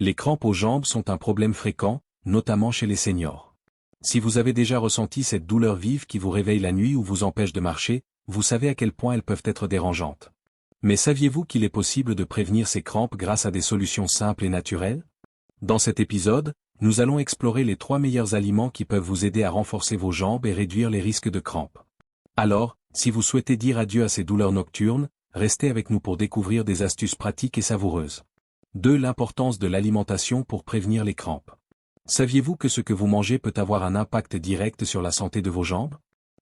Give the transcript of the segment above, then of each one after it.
Les crampes aux jambes sont un problème fréquent, notamment chez les seniors. Si vous avez déjà ressenti cette douleur vive qui vous réveille la nuit ou vous empêche de marcher, vous savez à quel point elles peuvent être dérangeantes. Mais saviez-vous qu'il est possible de prévenir ces crampes grâce à des solutions simples et naturelles? Dans cet épisode, nous allons explorer les 3 meilleurs aliments qui peuvent vous aider à renforcer vos jambes et réduire les risques de crampes. Alors, si vous souhaitez dire adieu à ces douleurs nocturnes, restez avec nous pour découvrir des astuces pratiques et savoureuses. 2. L'importance de l'alimentation pour prévenir les crampes. Saviez-vous que ce que vous mangez peut avoir un impact direct sur la santé de vos jambes?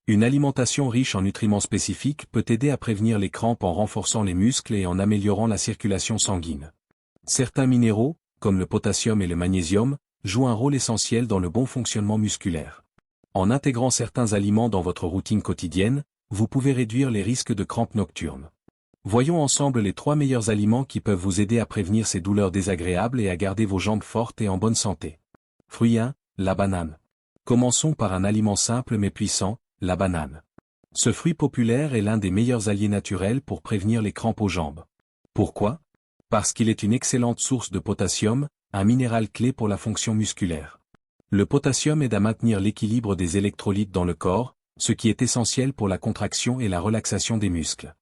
Une alimentation riche en nutriments spécifiques peut aider à prévenir les crampes en renforçant les muscles et en améliorant la circulation sanguine. Certains minéraux, comme le potassium et le magnésium, jouent un rôle essentiel dans le bon fonctionnement musculaire. En intégrant certains aliments dans votre routine quotidienne, vous pouvez réduire les risques de crampes nocturnes. Voyons ensemble les 3 meilleurs aliments qui peuvent vous aider à prévenir ces douleurs désagréables et à garder vos jambes fortes et en bonne santé. Fruit 1, la banane. Commençons par un aliment simple mais puissant, la banane. Ce fruit populaire est l'un des meilleurs alliés naturels pour prévenir les crampes aux jambes. Pourquoi? Parce qu'il est une excellente source de potassium, un minéral clé pour la fonction musculaire. Le potassium aide à maintenir l'équilibre des électrolytes dans le corps, ce qui est essentiel pour la contraction et la relaxation des muscles.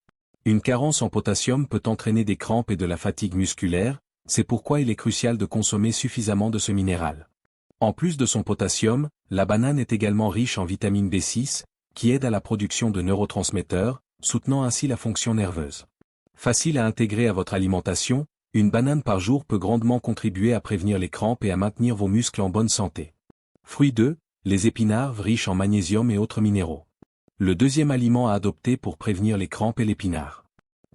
Une carence en potassium peut entraîner des crampes et de la fatigue musculaire, c'est pourquoi il est crucial de consommer suffisamment de ce minéral. En plus de son potassium, la banane est également riche en vitamine B6, qui aide à la production de neurotransmetteurs, soutenant ainsi la fonction nerveuse. Facile à intégrer à votre alimentation, une banane par jour peut grandement contribuer à prévenir les crampes et à maintenir vos muscles en bonne santé. Fruit 2, les épinards riches en magnésium et autres minéraux. Le deuxième aliment à adopter pour prévenir les crampes est l'épinard.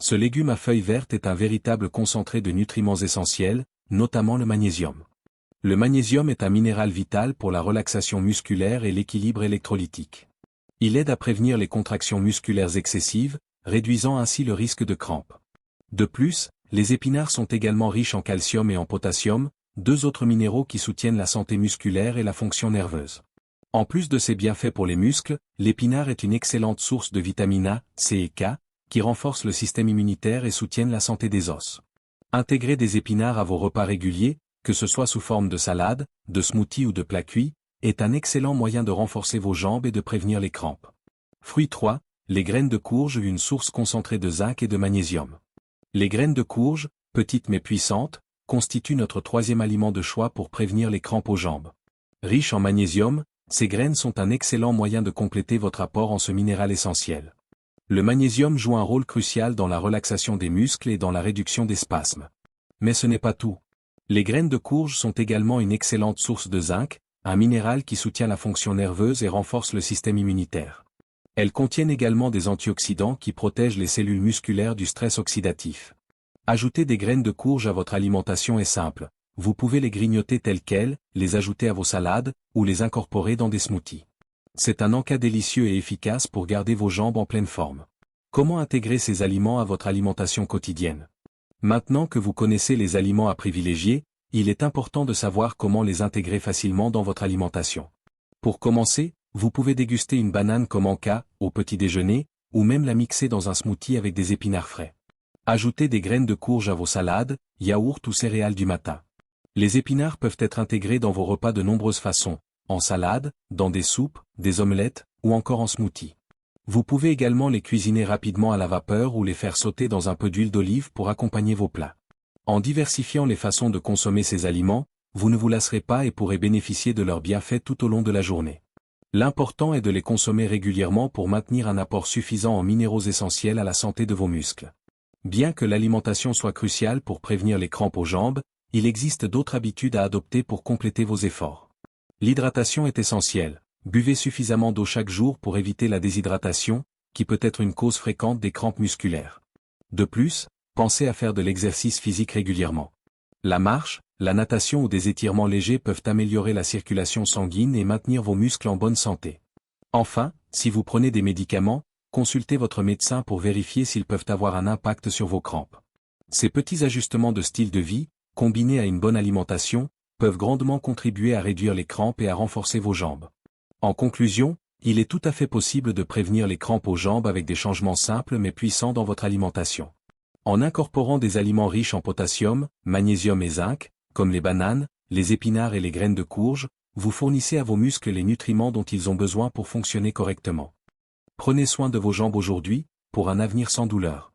Ce légume à feuilles vertes est un véritable concentré de nutriments essentiels, notamment le magnésium. Le magnésium est un minéral vital pour la relaxation musculaire et l'équilibre électrolytique. Il aide à prévenir les contractions musculaires excessives, réduisant ainsi le risque de crampes. De plus, les épinards sont également riches en calcium et en potassium, 2 autres minéraux qui soutiennent la santé musculaire et la fonction nerveuse. En plus de ses bienfaits pour les muscles, l'épinard est une excellente source de vitamines A, C et K, qui renforcent le système immunitaire et soutiennent la santé des os. Intégrer des épinards à vos repas réguliers, que ce soit sous forme de salade, de smoothie ou de plats cuits, est un excellent moyen de renforcer vos jambes et de prévenir les crampes. Fruit 3, les graines de courge, une source concentrée de zinc et de magnésium. Les graines de courge, petites mais puissantes, constituent notre 3e aliment de choix pour prévenir les crampes aux jambes. Riches en magnésium, ces graines sont un excellent moyen de compléter votre apport en ce minéral essentiel. Le magnésium joue un rôle crucial dans la relaxation des muscles et dans la réduction des spasmes. Mais ce n'est pas tout. Les graines de courge sont également une excellente source de zinc, un minéral qui soutient la fonction nerveuse et renforce le système immunitaire. Elles contiennent également des antioxydants qui protègent les cellules musculaires du stress oxydatif. Ajouter des graines de courge à votre alimentation est simple. Vous pouvez les grignoter telles quelles, les ajouter à vos salades, ou les incorporer dans des smoothies. C'est un encas délicieux et efficace pour garder vos jambes en pleine forme. Comment intégrer ces aliments à votre alimentation quotidienne? Maintenant que vous connaissez les aliments à privilégier, il est important de savoir comment les intégrer facilement dans votre alimentation. Pour commencer, vous pouvez déguster une banane comme encas, au petit déjeuner, ou même la mixer dans un smoothie avec des épinards frais. Ajoutez des graines de courge à vos salades, yaourts ou céréales du matin. Les épinards peuvent être intégrés dans vos repas de nombreuses façons, en salade, dans des soupes, des omelettes, ou encore en smoothie. Vous pouvez également les cuisiner rapidement à la vapeur ou les faire sauter dans un peu d'huile d'olive pour accompagner vos plats. En diversifiant les façons de consommer ces aliments, vous ne vous lasserez pas et pourrez bénéficier de leurs bienfaits tout au long de la journée. L'important est de les consommer régulièrement pour maintenir un apport suffisant en minéraux essentiels à la santé de vos muscles. Bien que l'alimentation soit cruciale pour prévenir les crampes aux jambes, il existe d'autres habitudes à adopter pour compléter vos efforts. L'hydratation est essentielle. Buvez suffisamment d'eau chaque jour pour éviter la déshydratation, qui peut être une cause fréquente des crampes musculaires. De plus, pensez à faire de l'exercice physique régulièrement. La marche, la natation ou des étirements légers peuvent améliorer la circulation sanguine et maintenir vos muscles en bonne santé. Enfin, si vous prenez des médicaments, consultez votre médecin pour vérifier s'ils peuvent avoir un impact sur vos crampes. Ces petits ajustements de style de vie, combinés à une bonne alimentation, peuvent grandement contribuer à réduire les crampes et à renforcer vos jambes. En conclusion, il est tout à fait possible de prévenir les crampes aux jambes avec des changements simples mais puissants dans votre alimentation. En incorporant des aliments riches en potassium, magnésium et zinc, Comme les bananes, les épinards et les graines de courge, vous fournissez à vos muscles les nutriments dont ils ont besoin pour fonctionner correctement. Prenez soin de vos jambes aujourd'hui, pour un avenir sans douleur.